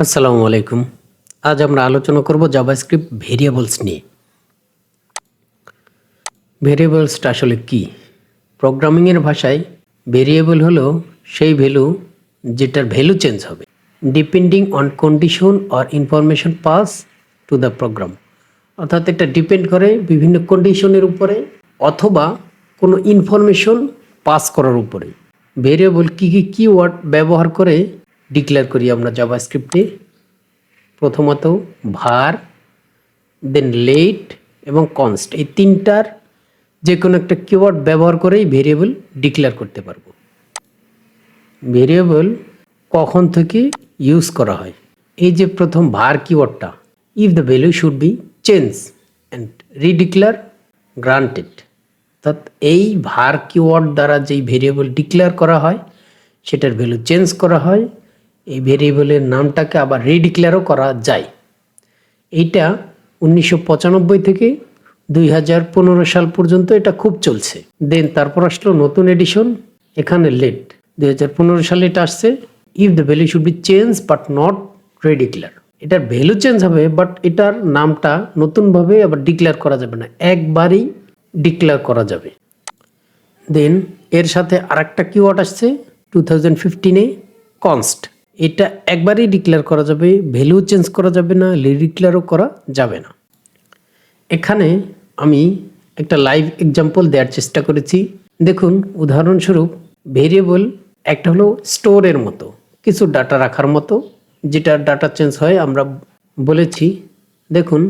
আসসালামু আলাইকুম। আজ আমরা আলোচনা করব জাভাস্ক্রিপ্ট ভেরিয়েবলস নিয়ে। ভেরিয়েবলসটা আসলে কি? প্রোগ্রামিংয়ের ভাষায় ভেরিয়েবল হলো সেই ভ্যালু যেটার ভ্যালু চেঞ্জ হবে depending on condition or information pass to the program. অর্থাৎ এটা ডিপেন্ড করে বিভিন্ন কন্ডিশনের উপরে অথবা কোনো ইনফরমেশন পাস করার উপরে। ভেরিয়েবল কী কী কিওয়ার্ড ব্যবহার করে ডিক্লেয়ার করি আমরা জাভাস্ক্রিপ্টে? প্রথমত ভার, দেন লেট এবং কনস্ট, এই তিনটার যে কোনো একটা কিওয়ার্ড ব্যবহার করেই ভেরিয়েবল ডিক্লেয়ার করতে পারবো। ভেরিয়েবল কখন থেকে ইউজ করা হয়? এই যে প্রথম ভার কিওয়ার্ডটা, if the value should be change and redeclare granted. অর্থাৎ এই ভার কিওয়ার্ড দ্বারা যেই ভেরিয়েবল ডিক্লেয়ার করা হয় সেটার ভ্যালু চেঞ্জ করা হয়, এই ভেরিয়েবলের নামটাকে আবার রিডিক্লেয়ারও করা যায়। এইটা 1995 থেকে 2015 সাল পর্যন্ত এটা খুব চলছে। দেন তারপর আসলো নতুন এডিশন, এখানে লেট 2015 সালে এটা আসছে, if the value should be change but not redeclare. এটার ভ্যালু চেঞ্জ হবে বাট এটার নামটা নতুনভাবে আবার ডিক্লেয়ার করা যাবে না, একবারই ডিক্লেয়ার করা যাবে। দেন এর সাথে আরেকটা কিওয়ার্ড আসছে 2015-এ, কনস্ট। এটা একবারই ডিক্লেয়ার করা যাবে, ভ্যালু চেঞ্জ করা যাবে না, রিডিক্লেয়ারও করা যাবে না। এখানে আমি একটা লাইভ এক্সাম্পল দেওয়ার চেষ্টা করেছি। দেখুন, উদাহরণস্বরূপ ভেরিয়েবল একটা হলো স্টোরের মতো, কিছু ডাটা রাখার মতো, যেটা ডাটা চেঞ্জ হয় আমরা বলেছি। দেখুন,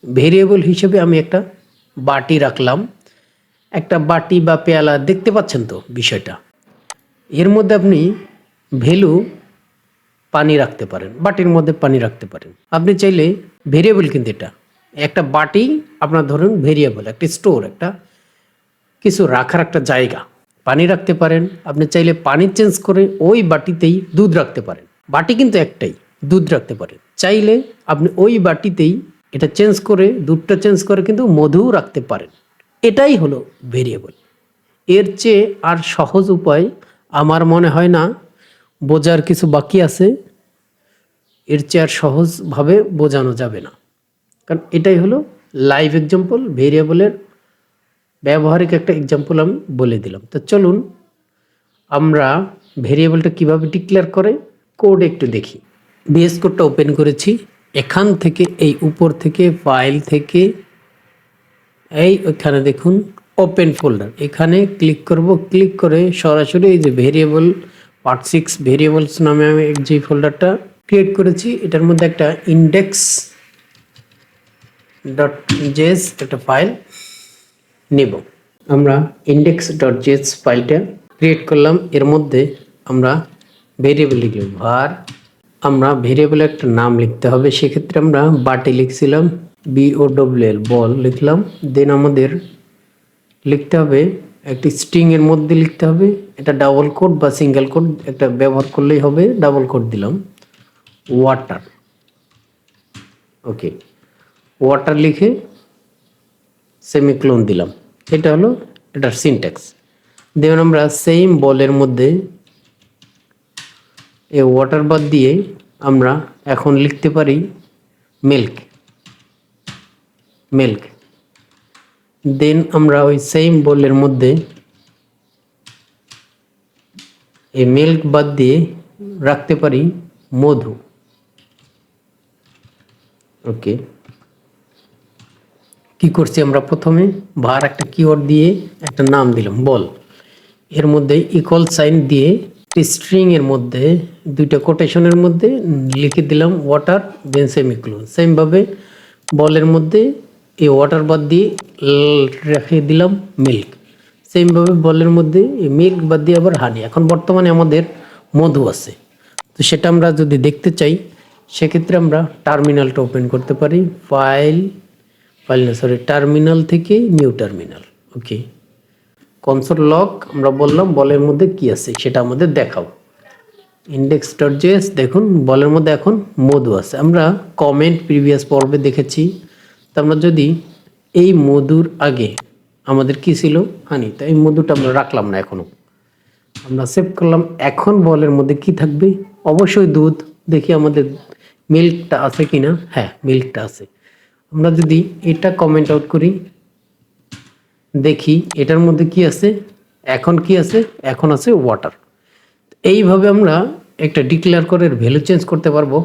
ভেরিয়েবল হিসেবে আমি একটা বাটি রাখলাম, একটা বাটি বা পেয়ালা, দেখতে পাচ্ছেন তো বিষয়টা। এর মধ্যে আপনি ভ্যালু পানি রাখতে পারেন, বাটির মধ্যে পানি রাখতে পারেন। আপনি চাইলে ভেরিয়েবল, কিন্তু এটা একটা বাটি আপনার ধরুন ভেরিয়েবল, একটা স্টোর, একটা কিছু রাখার একটা জায়গা, পানি রাখতে পারেন। আপনি চাইলে পানি চেঞ্জ করে ওই বাটিতেই দুধ রাখতে পারেন। বাটি কিন্তু একটাই, দুধ রাখতে পারেন। চাইলে আপনি ওই বাটিতেই এটা চেঞ্জ করে, দুধটা চেঞ্জ করে কিন্তু মধু রাখতে পারেন। এটাই হলো ভেরিয়েবল। এর চেয়ে আর সহজ উপায় আমার মনে হয় না, বোঝার কিছু বাকি আছে, এর চেয়ে আর সহজভাবে বোঝানো যাবে না, কারণ এটাই হলো লাইভ এক্সাম্পল। ভেরিয়েবলের ব্যবহারিক একটা এক্সাম্পল আমি বলে দিলাম। তো চলুন আমরা ভেরিয়েবলটা কিভাবে ডিক্লেয়ার করে কোড একটু দেখি। বিএস কোডটা ওপেন করেছি, এখান থেকে এই উপর থেকে ফাইল থেকে এই ওইখানে দেখুন ওপেন ফোল্ডার, এখানে ক্লিক করব। ক্লিক করে সরাসরি এই যে ভেরিয়েবল পার্ট 6 ভেরিয়েবলস নামে আমি যে ফোল্ডারটা ক্রিয়েট করেছি, এটার মধ্যে একটা ইন্ডেক্স ডট জেএস একটা ফাইল নেব। আমরা ইন্ডেক্স ডট জেএস ফাইলটা ক্রিয়েট করলাম। এর মধ্যে আমরা ভেরিয়েবল লিখলাম ভার, আমরা ভেরিয়েবলের একটা নাম লিখতে হবে। সেক্ষেত্রে আমরা বাটি লিখছিলাম, BOWL বল লিখলাম। দেন আমাদের লিখতে হবে একটি স্ট্রিং এর মধ্যে লিখতে হবে, এটা ডাবল কোড বা সিঙ্গেল কোড একটা ব্যবহার করলেই হবে। ডাবল কোড দিলাম, ওয়াটার। ওকে, ওয়াটার লিখে সেমিক্লোন দিলাম। এটা হলো এটার সিনট্যাক্স। দেন আমরা সেম বলের মধ্যে এই ওয়াটার বাদ দিয়ে আমরা এখন লিখতে পারি মিল্ক, মিল্ক। দেন আমরা ওই সেম বলের মধ্যে এই মিল্ক বাদ দিয়ে রাখতে পারি মধু। ওকে, কি করছি আমরা? প্রথমে ভার একটা কিওয়ার্ড দিয়ে একটা নাম দিলাম বল, এর মধ্যে ইকুয়াল সাইন দিয়ে স্ট্রিং এর মধ্যে দুইটা কোটেশনের মধ্যে লিখে দিলাম ওয়াটার, দেন সেমিক্লোন। সেমভাবে বলের মধ্যে এই ওয়াটার বাদ দিয়ে রেখে দিলাম মিল্ক। সেমভাবে বলের মধ্যে এই মিল্ক বাদ দিয়ে আবার হানি। এখন বর্তমানে আমাদের মধু আছে, তো সেটা আমরা যদি দেখতে চাই সেক্ষেত্রে আমরা টার্মিনালটা ওপেন করতে পারি। টার্মিনাল থেকে নিউ টার্মিনাল। ওকে, কনসোল লগ আমরা বললাম বলের মধ্যে কি আছে সেটা আমাদের দেখাও। ইন্ডেক্স ডট জেএস, দেখুন বলের মধ্যে এখন মধু আছে। আমরা কমেন্ট প্রিভিয়াস পর্বে দেখেছি। তো আমরা যদি এই মধুর আগে আমাদের কি ছিল? হানি। তো এই মধুটা আমরা রাখলাম না, এখনো আমরা সেভ করলাম। এখন বলের মধ্যে কি থাকবে? অবশ্যই দুধ, দেখি আমাদের মিল্কটা আছে কিনা। হ্যাঁ, মিল্কটা আছে। আমরা যদি এটা কমেন্ট আউট করি, দেখি এটার মধ্যে কি আছে। এখন কি আছে? এখন আছে ওয়াটার। এইভাবে আমরা একটা ডিক্লেয়ার করে ভ্যালু চেঞ্জ করতে পারবো।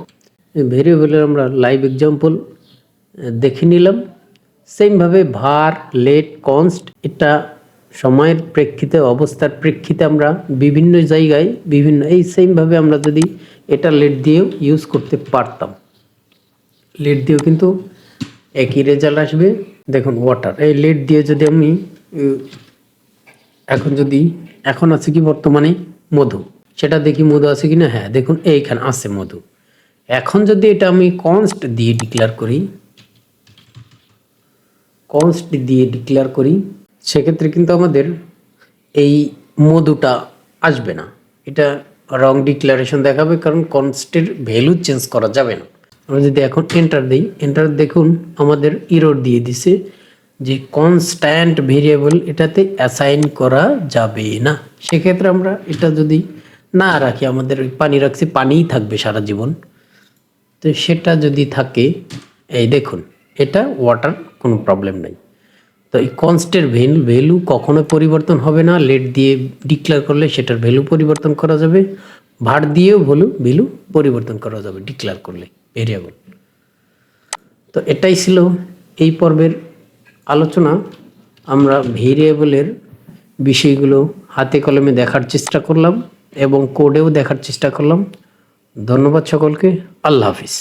ভেরিয়েবলের আমরা লাইভ এক্সাম্পল দেখে নিলাম। সেমভাবে ভার, লেট, কনস্ট এটা সময়ের প্রেক্ষিতে, অবস্থার প্রেক্ষিতে আমরা বিভিন্ন জায়গায় বিভিন্ন এই সেমভাবে আমরা যদি এটা লেট দিয়েও ইউজ করতে পারতাম। লেট দিয়েও কিন্তু একই রেজাল্ট আসবে। দেখুন ওয়াটার, এই লেট দিয়ে যদি আমি এখন আছে কি বর্তমানে মধু, সেটা দেখি মধু আছে কিনা। হ্যাঁ, দেখুন এইখানে আছে মধু। এখন যদি এটা আমি কনস্ট দিয়ে ডিক্লেয়ার করি, সেক্ষেত্রে কিন্তু আমাদের এই মধুটা আসবে না। এটা রং ডিক্লারেশন দেখাবে, কারণ কনস্টের ভ্যালু চেঞ্জ করা যাবে না। আমরা যদি এখন এন্টার দিই, এন্টার দেখুন আমাদের ইরর দিয়ে দিছে যে কনস্ট্যান্ট ভেরিয়েবল এটাতে অ্যাসাইন করা যাবে না। সেক্ষেত্রে আমরা এটা যদি না রাখি, আমাদের পানি রাখছি, পানিই থাকবে সারা জীবন। তো সেটা যদি থাকে, এই দেখুন এটা ওয়াটার, কোনো প্রবলেম নাই। তো এই কনস্টের ভ্যালু কখনো পরিবর্তন হবে না। লেট দিয়ে ডিক্লেয়ার করলে সেটার ভ্যালু পরিবর্তন করা যাবে, ভার দিয়েও ভ্যালু পরিবর্তন করা যাবে ডিক্লেয়ার করলে ভেরিয়েবল। তো এটাই ছিল এই পর্বের আলোচনা। আমরা ভেরিয়েবলের বিষয়গুলো হাতে কলমে দেখার চেষ্টা করলাম এবং কোডেও দেখার চেষ্টা করলাম। ধন্যবাদ সকলকে। আল্লাহ হাফিজ।